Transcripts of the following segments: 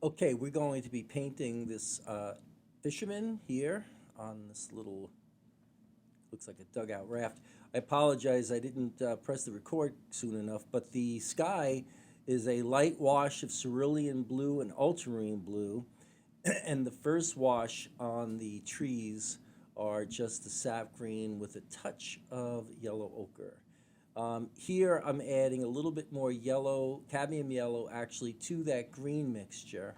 Okay, we're going to be painting this fisherman here on this little, looks like a dugout raft. I apologize, I didn't press the record soon enough, but the sky is a light wash of cerulean blue and ultramarine blue, and the first wash on the trees are just the sap green with a touch of yellow ochre. Here I'm adding a little bit more yellow, cadmium yellow actually, to that green mixture,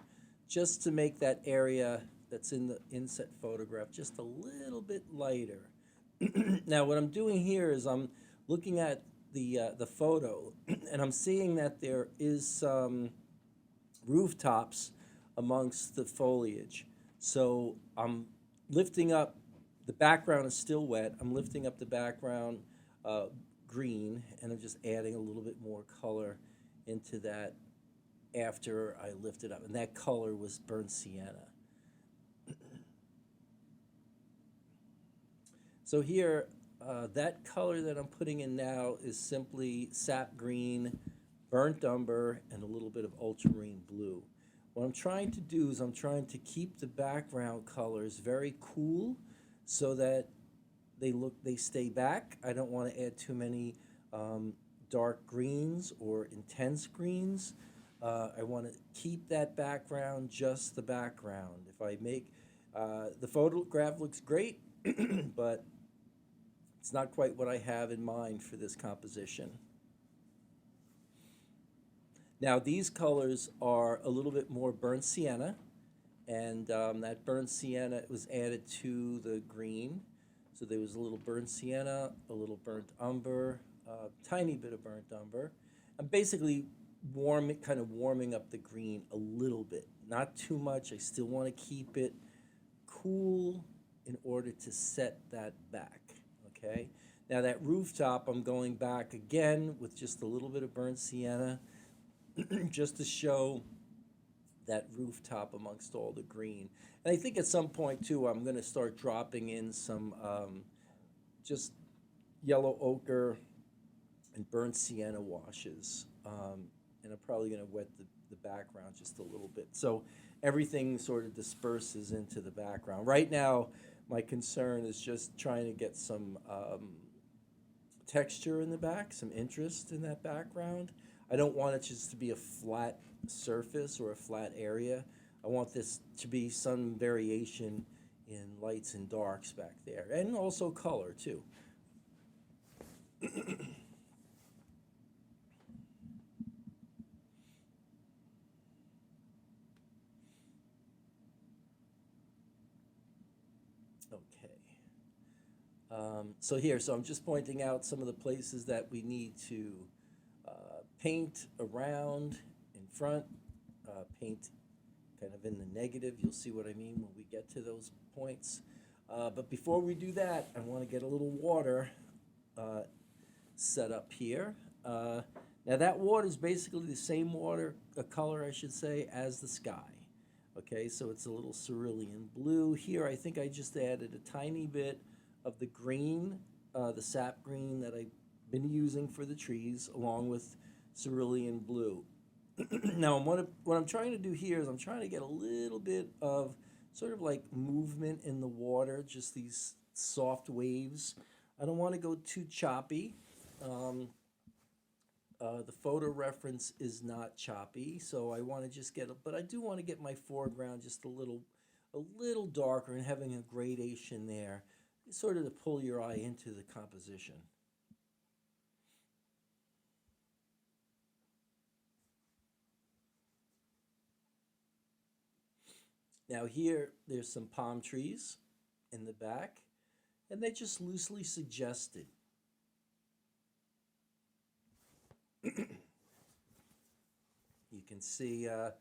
just to make that area that's in the inset photograph just a little bit lighter. Now what I'm doing here is I'm looking at the photo and I'm seeing that there is some rooftops amongst the foliage. So I'm lifting up, the background is still wet. I'm lifting up the background uh, green, and I'm just adding a little bit more color into that after I lift it up. And that color was burnt sienna. So here, that color that I'm putting in now is simply sap green, burnt umber, and a little bit of ultramarine blue. What I'm trying to do is I'm trying to keep the background colors very cool so that they stay back. I don't want to add too many dark greens or intense greens. I want to keep that background just the background. If I make the photograph looks great, but it's not quite what I have in mind for this composition. Now these colors are a little bit more burnt sienna, and that burnt sienna was added to the green. So there was a little burnt sienna, a little burnt umber, a tiny bit of burnt umber. I'm basically kind of warming up the green a little bit, not too much. I still want to keep it cool in order to set that back. Okay. Now that rooftop, I'm going back again with just a little bit of burnt sienna, just to show that rooftop amongst all the green. And I think at some point too, I'm going to start dropping in some just yellow ochre and burnt sienna washes. And I'm probably going to wet the background just a little bit. So everything sort of disperses into the background. Right now, my concern is just trying to get some texture in the back, some interest in that background. I don't want it just to be a flat surface or a flat area. I want this to be some variation in lights and darks back there, and also color too. Okay. So I'm just pointing out some of the places that we need to paint around in front, paint kind of in the negative. You'll see what I mean when we get to those points. But before we do that, I want to get a little water uh, set up here. Now that water is basically the same water, color I should say, as the sky. Okay, so it's a little cerulean blue. Here I think I just added a tiny bit of the green, the sap green that I've been using for the trees, along with cerulean blue. Now, what I'm trying to do here is I'm trying to get a little bit of sort of like movement in the water, just these soft waves. I don't want to go too choppy. Um, the photo reference is not choppy, so I want to just but I do want to get my foreground just a little darker and having a gradation there, sort of to pull your eye into the composition. Now here, there's some palm trees in the back, and they just loosely suggested. You can see I'm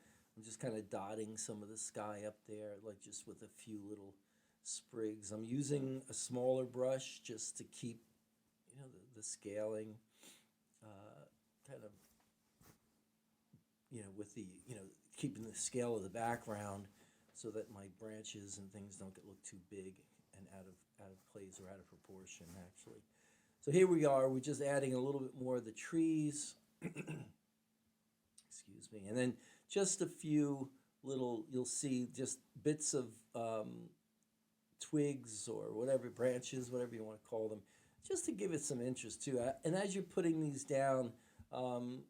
just kind of dotting some of the sky up there, like just with a few little sprigs. I'm using a smaller brush just to keep, the scaling kind of, with keeping the scale of the background so that my branches and things don't look too big and out of place or out of proportion, actually. So here we are. We're just adding a little bit more of the trees. Excuse me. And then just a few little, you'll see just bits of twigs or whatever, branches, whatever you want to call them, just to give it some interest too. And as you're putting these down, um,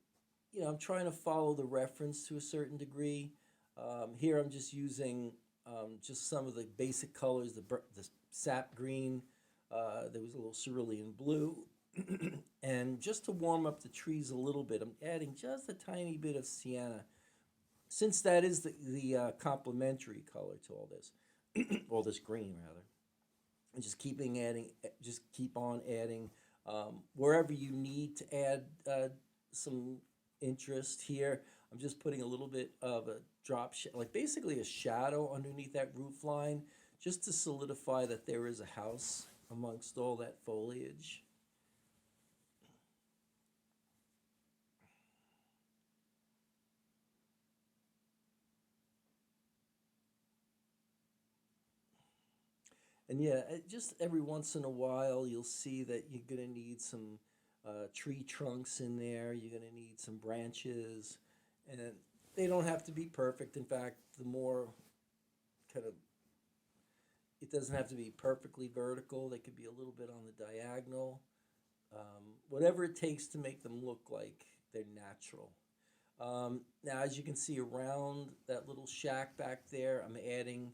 I'm trying to follow the reference to a certain degree. Here I'm just using just some of the basic colors, the sap green, there was a little cerulean blue. And just to warm up the trees a little bit, I'm adding just a tiny bit of sienna, since that is the complementary color to all this, all this green rather. And just keeping adding, just keep on adding wherever you need to add some interest here. I'm just putting a little bit of a like basically a shadow underneath that roof line, just to solidify that there is a house amongst all that foliage. And yeah, just every once in a while, you'll see that you're gonna need some tree trunks in there. You're gonna need some branches, and they don't have to be perfect. In fact, the more kind of, it doesn't have to be perfectly vertical. They could be a little bit on the diagonal. Whatever it takes to make them look like they're natural. Now, as you can see around that little shack back there, I'm adding,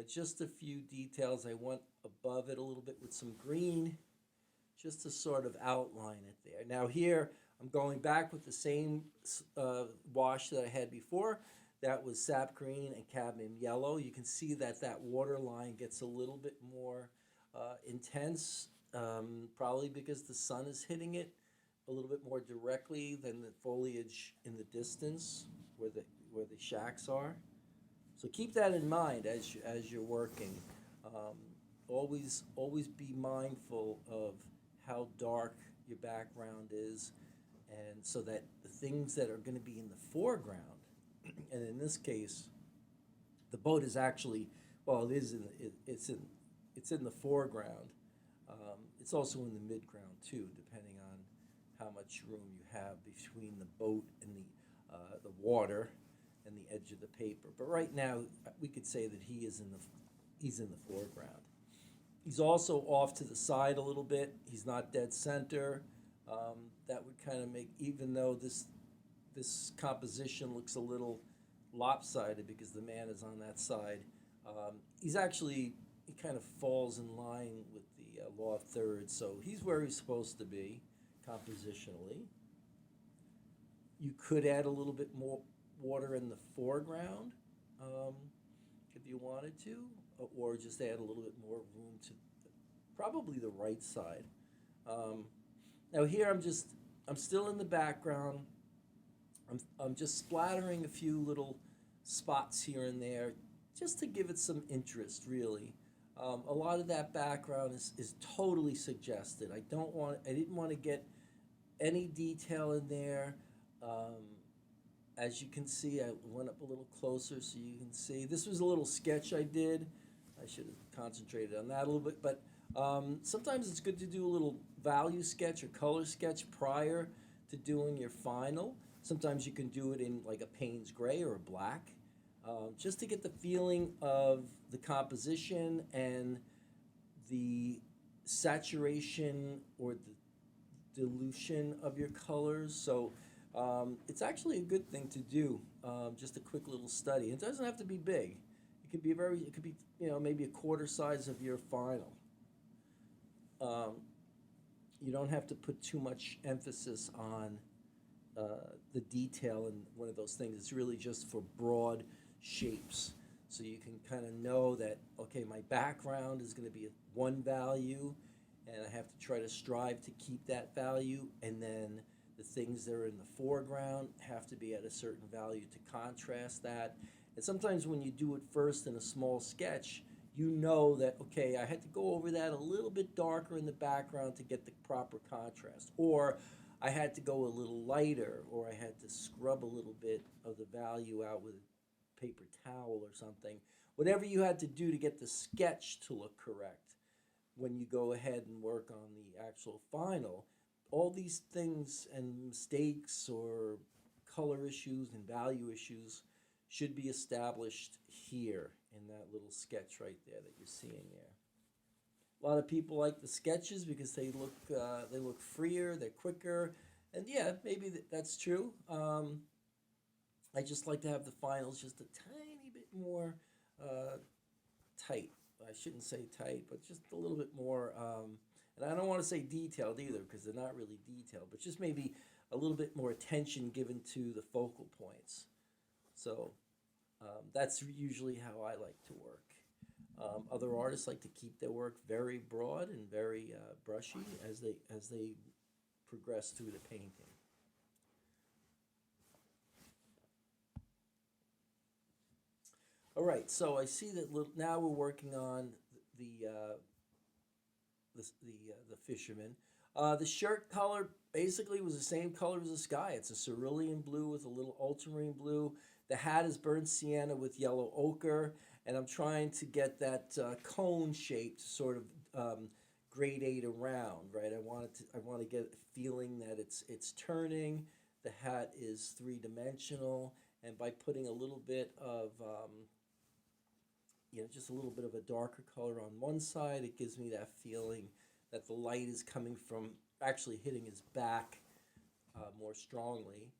just a few details. I went above it a little bit with some green, just to sort of outline it there. Now here, I'm going back with the same wash that I had before. That was sap green and cadmium yellow. You can see that that water line gets a little bit more intense, probably because the sun is hitting it a little bit more directly than the foliage in the distance where the shacks are. So keep that in mind as you're working. Um, always be mindful of how dark your background is, and so that the things that are going to be in the foreground, and in this case, the boat is actually, well, it is in it's in the foreground. It's also in the midground too, depending on how much room you have between the boat and the water and the edge of the paper. But right now, we could say that he's in the foreground. He's also off to the side a little bit. He's not dead center. That would kind of make, even though this composition looks a little lopsided because the man is on that side, he's actually, he kind of falls in line with the law of thirds, so he's where he's supposed to be compositionally. You could add a little bit more water in the foreground, um, if you wanted to, or just add a little bit more room to probably the right side. Um, Now here I'm still in the background. I'm just splattering a few little spots here and there, just to give it some interest, really. A lot of that background is totally suggested. I didn't want to get any detail in there. Um, as you can see, I went up a little closer so you can see. This was a little sketch I did. I should have concentrated on that a little bit, but sometimes it's good to do a little value sketch or color sketch prior to doing your final. Sometimes you can do it in like a Payne's gray or a black, just to get the feeling of the composition and the saturation or the dilution of your colors. So it's actually a good thing to do. Just a quick little study. It doesn't have to be big. It could be, maybe a quarter size of your final. Um, you don't have to put too much emphasis on the detail in one of those things. It's really just for broad shapes. So you can kind of know that, okay, my background is going to be one value, and I have to try to strive to keep that value, and then the things that are in the foreground have to be at a certain value to contrast that. And sometimes when you do it first in a small sketch, you know that, okay, I had to go over that a little bit darker in the background to get the proper contrast. Or I had to go a little lighter, or I had to scrub a little bit of the value out with a paper towel or something. Whatever you had to do to get the sketch to look correct when you go ahead and work on the actual final, all these things and mistakes or color issues and value issues should be established here in that little sketch right there that you're seeing there. A lot of people like the sketches because they look freer, they're quicker, and yeah, maybe that's true. I just like to have the finals just a tiny bit more uh, tight. I shouldn't say tight, but just a little bit more. And I don't want to say detailed either because they're not really detailed, but just maybe a little bit more attention given to the focal points. So that's usually how I like to work. Other artists like to keep their work very broad and very brushy as they progress through the painting. All right, so I see that now we're working on the the fisherman. The shirt color basically was the same color as the sky. It's a cerulean blue with a little ultramarine blue. The hat is burnt sienna with yellow ochre, and I'm trying to get that cone shaped sort of gradate around. Right, I want to get a feeling that it's turning. The hat is three dimensional, and by putting a little bit of just a little bit of a darker color on one side, it gives me that feeling that the light is coming from actually hitting his back more strongly.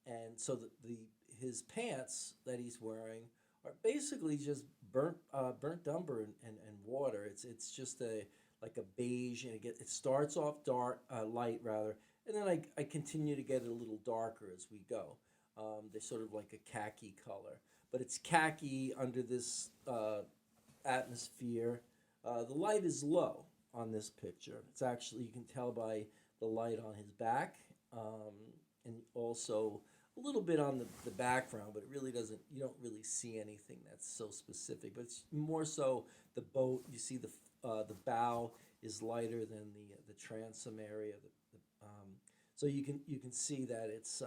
And so the his pants that he's wearing are basically just burnt umber and water. It's just a like a beige, and it starts off dark, light rather, and then I continue to get it a little darker as we go. They're sort of like a khaki color, but it's khaki under this atmosphere. The light is low on this picture. It's actually, you can tell by the light on his back, and also a little bit on the background, but it really doesn't, you don't really see anything that's so specific. But it's more so the boat, you see the bow is lighter than the transom area. So you can see that it's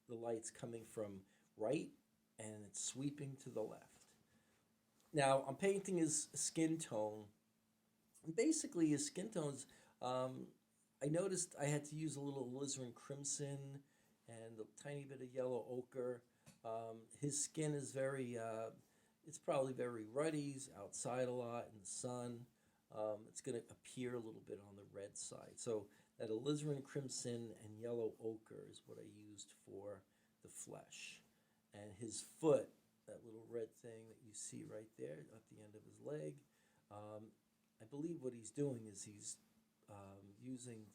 the light's coming from right and it's sweeping to the left. Now I'm painting his skin tone. And basically, his skin tones. I noticed I had to use a little alizarin crimson and a tiny bit of yellow ochre. His skin is very. It's probably very ruddy. He's outside a lot in the sun. It's going to appear a little bit on the red side. So that alizarin crimson and yellow ochre is what I used for the flesh. And his foot, that little red thing that you see right there at the end of his leg. Um, I believe what he's doing is he's using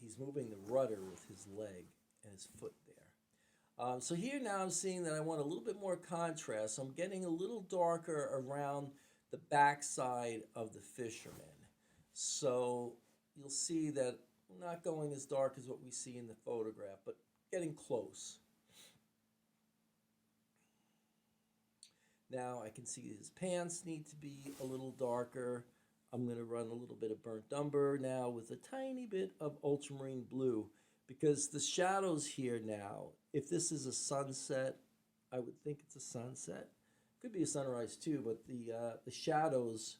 he's moving the rudder with his leg and his foot there. So here now I'm seeing that I want a little bit more contrast. So I'm getting a little darker around the backside of the fisherman. So you'll see that I'm not going as dark as what we see in the photograph, but getting close. Now I can see his pants need to be a little darker. I'm going to run a little bit of burnt umber now with a tiny bit of ultramarine blue because the shadows here now, if this is a sunset, I would think it's a sunset. Could be a sunrise too, but the shadows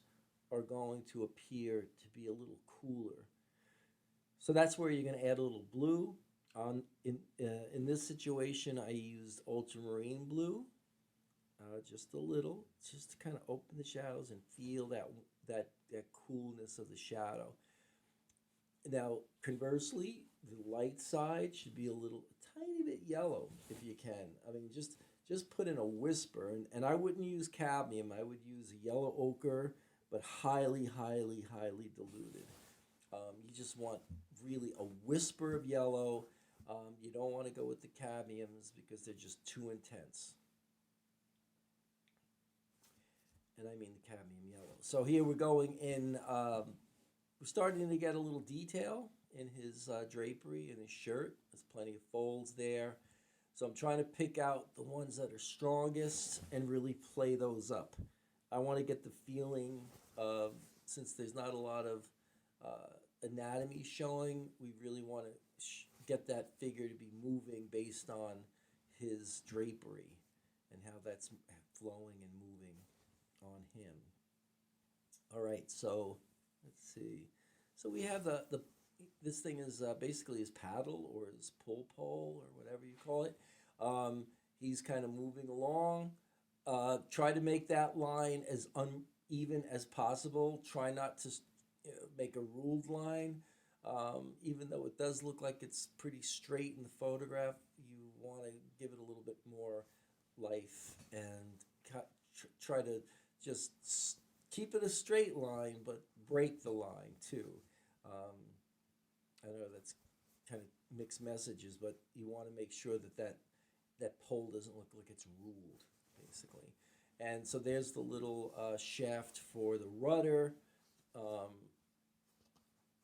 are going to appear to be a little cooler. So that's where you're going to add a little blue. In this situation, I used ultramarine blue, just a little, just to kind of open the shadows and feel that coolness of the shadow. Now, conversely, the light side should be a tiny bit yellow if you can. I mean, just put in a whisper, and I wouldn't use cadmium. I would use a yellow ochre, but highly, highly, highly diluted. You just want really a whisper of yellow. You don't want to go with the cadmiums because they're just too intense. And I mean the cadmium yellow. So here we're going in, we're starting to get a little detail in his drapery and his shirt. There's plenty of folds there. So I'm trying to pick out the ones that are strongest and really play those up. I want to get the feeling of, since there's not a lot of anatomy showing, we really want to get that figure to be moving based on his drapery and how that's flowing and moving on him. All right, so let's see. So we have the this thing is basically his paddle or his pull pole or whatever you call it. Um, He's kind of moving along. Try to make that line as uneven as possible. Try not to make a ruled line. Even though it does look like it's pretty straight in the photograph, you want to give it a little bit more life and try to just keep it a straight line, but break the line too. Um, I know that's kind of mixed messages, but you want to make sure that that pole doesn't look like it's ruled, basically. And so there's the little shaft for the rudder. Um,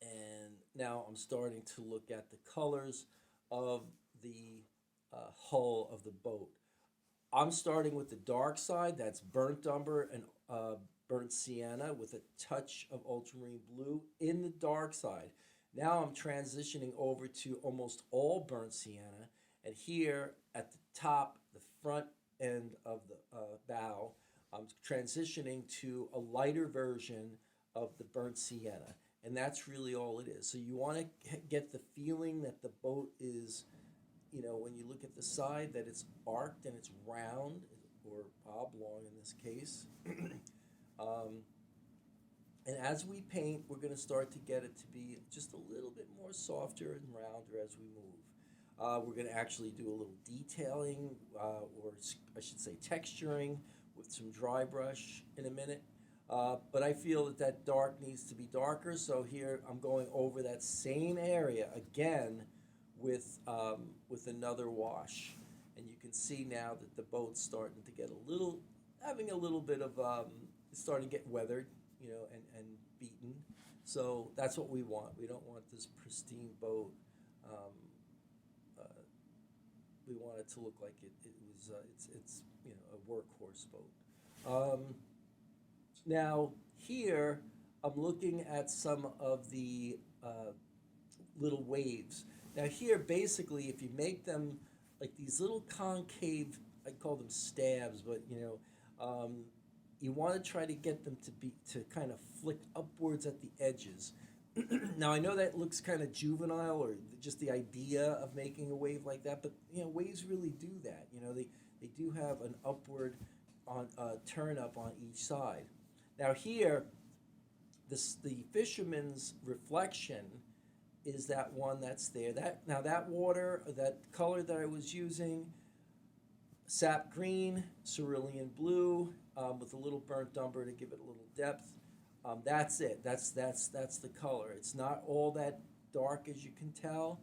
and now I'm starting to look at the colors of the hull of the boat. I'm starting with the dark side, that's burnt umber and burnt sienna with a touch of ultramarine blue in the dark side. Now I'm transitioning over to almost all burnt sienna, and here at the top, the front end of the bow, I'm transitioning to a lighter version of the burnt sienna, and that's really all it is. So you want to get the feeling that the boat is, when you look at the side, that it's arced and it's round or oblong in this case. um, and as we paint, we're going to start to get it to be just a little bit more softer and rounder as we move. We're going to actually do a little detailing, or I should say texturing, with some dry brush in a minute. But I feel that that dark needs to be darker, so here I'm going over that same area again with another wash. And you can see now that the boat's starting to get having a little bit of, it's starting to get weathered, and beaten. So that's what we want. We don't want this pristine boat. Um, uh, we want it to look like it was, it's a workhorse boat. Now here, I'm looking at some of the little waves. Now here, basically, if you make them like these little concave, I call them stabs, but you want to try to get them to kind of flick upwards at the edges. Now I know that looks kind of juvenile, or just the idea of making a wave like that, but waves really do that. They do have an upward on turn up on each side. Now here, the fisherman's reflection is that one that's there. That water, that color that I was using, sap green, cerulean blue, with a little burnt umber to give it a little depth. That's it. That's the color. It's not all that dark as you can tell.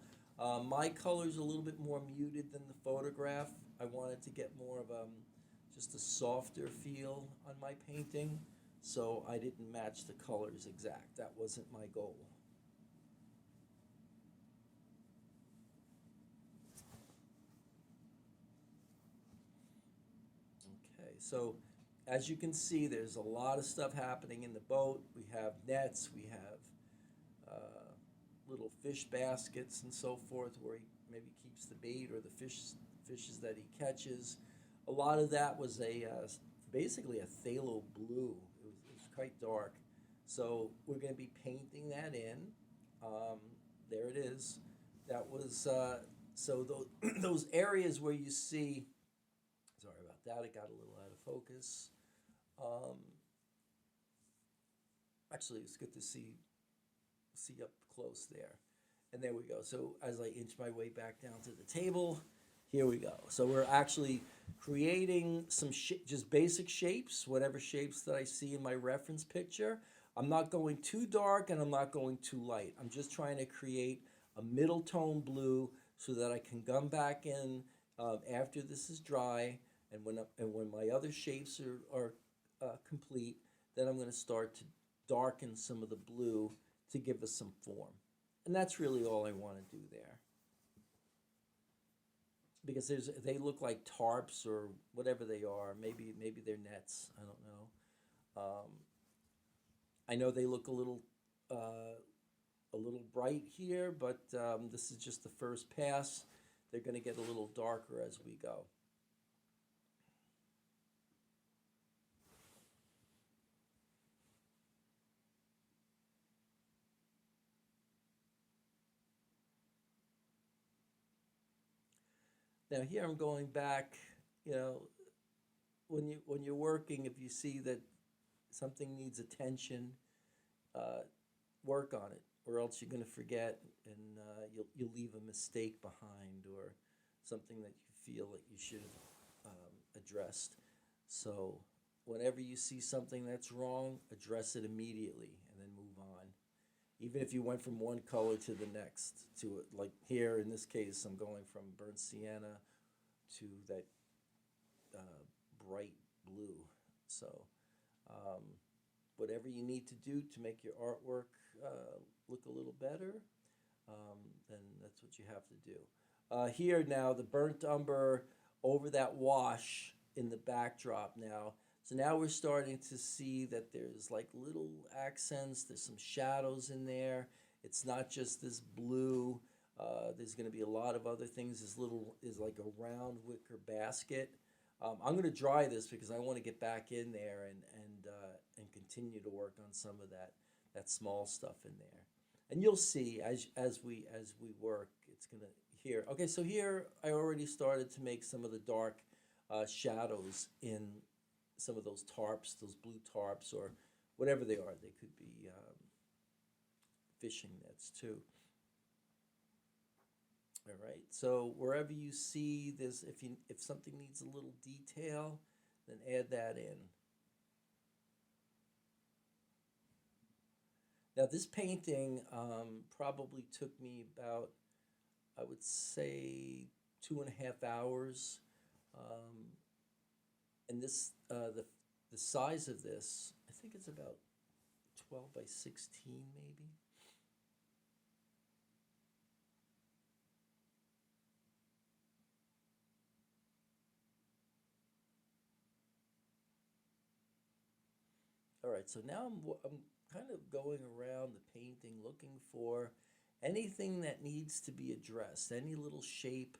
My color's a little bit more muted than the photograph. I wanted to get more of just a softer feel on my painting, so I didn't match the colors exact. That wasn't my goal. Okay, so as you can see, there's a lot of stuff happening in the boat. We have nets, we have little fish baskets and so forth, where he maybe keeps the bait or the fishes that he catches. A lot of that was basically a phthalo blue. It was quite dark. So we're going to be painting that in. Um, there it is. That was so those areas where you see. Sorry about that. It got a little out of focus. Um, Actually, it's good to see up close there. And there we go. So as I inch my way back down to the table, here we go. So we're actually creating some just basic shapes, whatever shapes that I see in my reference picture. I'm not going too dark and I'm not going too light. I'm just trying to create a middle tone blue so that I can come back in after this is dry, and when my other shapes are complete, then I'm going to start to darken some of the blue to give us some form. And that's really all I want to do there. Because they look like tarps or whatever they are. Maybe they're nets. I don't know. I know they look a little bright here, but this is just the first pass. They're going to get a little darker as we go. Now here I'm going back you know, when you're working, if you see that something needs attention, uh, work on it, or else you're going to forget, and you'll leave a mistake behind, or something that you feel that you should have addressed. So whenever you see something that's wrong, address it immediately and then move on. Even if you went from one color to the next, to like here in this case, I'm going from burnt sienna to that uh, bright blue. So um, whatever you need to do to make your artwork look a little better, then that's what you have to do. Here now, the burnt umber over that wash in the backdrop now. So now we're starting to see that there's like little accents, there's some shadows in there. It's not just this blue. There's going to be a lot of other things. This little is like a round wicker basket. I'm going to dry this because I want to get back in there and continue to work on some of that small stuff in there. And you'll see as we work, it's gonna here. Okay, so here I already started to make some of the dark shadows in some of those tarps, those blue tarps, or whatever they are. They could be fishing nets too. All right. So wherever you see this, if something needs a little detail, then add that in. Now this painting probably took me about, I would say, 2.5 hours. Um, and the size of this, I think it's about 12 by 16 maybe. All right, so now I'm kind of going around the painting looking for anything that needs to be addressed, any little shape.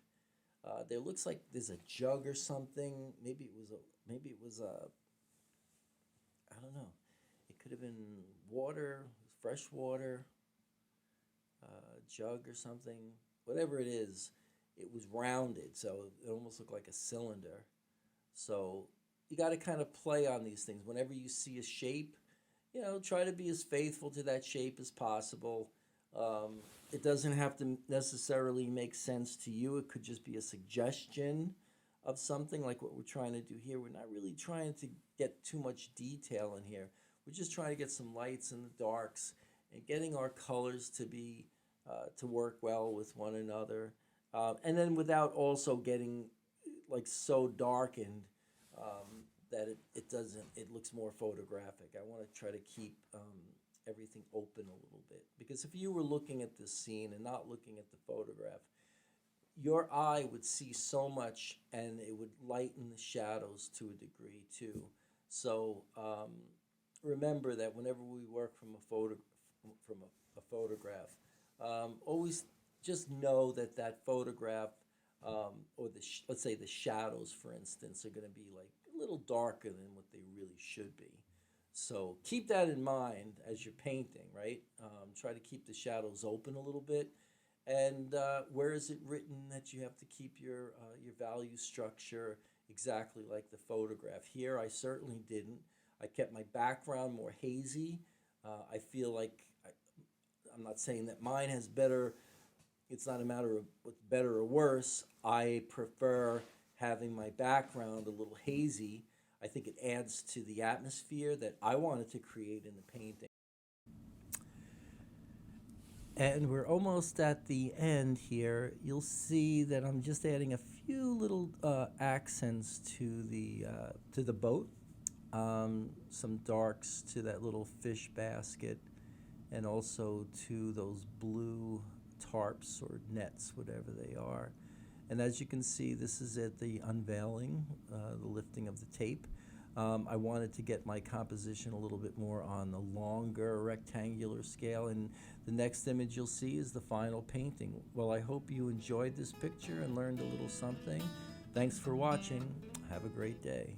There looks like there's a jug or something. Maybe it was a I don't know. It could have been water, fresh water, jug or something. Whatever it is, it was rounded, so it almost looked like a cylinder. So you got to kind of play on these things. Whenever you see a shape, try to be as faithful to that shape as possible. It doesn't have to necessarily make sense to you. It could just be a suggestion of something like what we're trying to do here. We're not really trying to get too much detail in here. We're just trying to get some lights and the darks and getting our colors to work well with one another. And then without also getting like so darkened that it looks more photographic. I want to try to keep everything open a little bit, because if you were looking at this scene and not looking at the photograph, your eye would see so much, and it would lighten the shadows to a degree too. So remember that whenever we work from a photograph, always just know that that photograph, or let's say the shadows, for instance, are going to be like a little darker than what they really should be. So keep that in mind as you're painting, right? Try to keep the shadows open a little bit. And where is it written that you have to keep your value structure exactly like the photograph? Here, I certainly didn't. I kept my background more hazy. I feel like I'm not saying that mine has better. It's not a matter of what's better or worse. I prefer having my background a little hazy. I think it adds to the atmosphere that I wanted to create in the painting. And we're almost at the end here. You'll see that I'm just adding a few little accents to the boat. Some darks to that little fish basket, and also to those blue tarps or nets, whatever they are. And as you can see, this is at the unveiling, the lifting of the tape. I wanted to get my composition a little bit more on the longer rectangular scale, and the next image you'll see is the final painting. Well, I hope you enjoyed this picture and learned a little something. Thanks for watching. Have a great day.